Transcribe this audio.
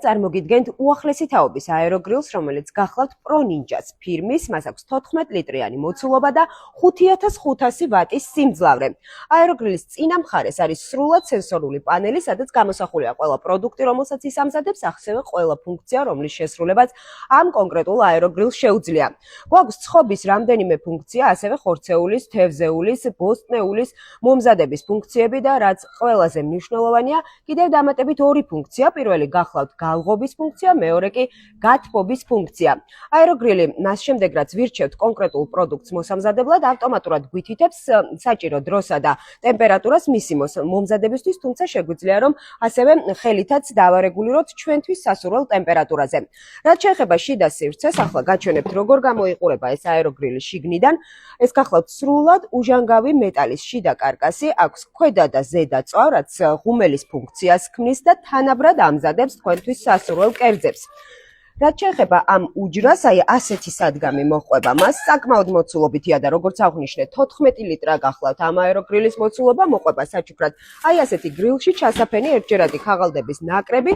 წარმოგიდგენთ უახლესი თაობის აეროგრილს, რომელიც გახლავთ Pro Ninja-ს ფირმის, მას აქვს 14 ლიტრიანი მოცულობა და 5500 ვატის სიმძლავრე. აეროგრილის წინა მხარეს არის სრულად სენსორული პანელი, სადაც გამოსახულია ყველა პროდუქტი, რომელსაც ის ამზადებს, ასევე ყველა ფუნქცია, რომლის შესრულებაც ამ კონკრეტულ აეროგრილს შეუძლია. გვაქვს ცხობის რამდენიმე ფუნქცია, ასევე ხორცეულის, თევზეულის, ბოსტნეულის მომზადების ფუნქციები და რაც ყველაზე მნიშვნელოვანია, კიდევ დამატებით ორი ფუნქცია, პირველი გახლავთ გალღობის ფუნქცია, მეორე კი გათბობის ფუნქცია. აეროგრილი მას შემდეგ, რაც ვირჩევთ კონკრეტულ პროდუქტს მოსამზადებლად, ავტომატურად გვითითებს საჭირო დროსა და ტემპერატურას მისი მომზადებისთვის, თუმცა შეგვიძლია რომ ასევე ხელითაც დავარეგულიროთ ჩვენთვის სასურველ ტემპერატურაზე. რაც შეეხება შიდა სივრცეს, ახლა გაჩვენებთ როგორ გამოიყურება ეს აეროგრილი შიგნიდან. ეს გახლავთ სრულად უჟანგავი მეტალის შიდა კარკასი, აქვს ქვედა და ზედა წვა, რაც ღუმელის ფუნქციას ქმნის და თანაბრად ამზადებს თქვენთვის სასურველ კერძებს. რაც შეეხება ამ უჯრას, აი ასეთი სადგამი მოჰყვება მას, საკმაოდ მოცულობითია და როგორც აღვნიშნეთ, 14 ლიტრა გახლავთ ამ აეროგრილის მოცულობა, მოყვება საჩუქრად. აი ასეთი გრილში ჩასაფენი ერთჯერადი ქაღალდების ნაკრები.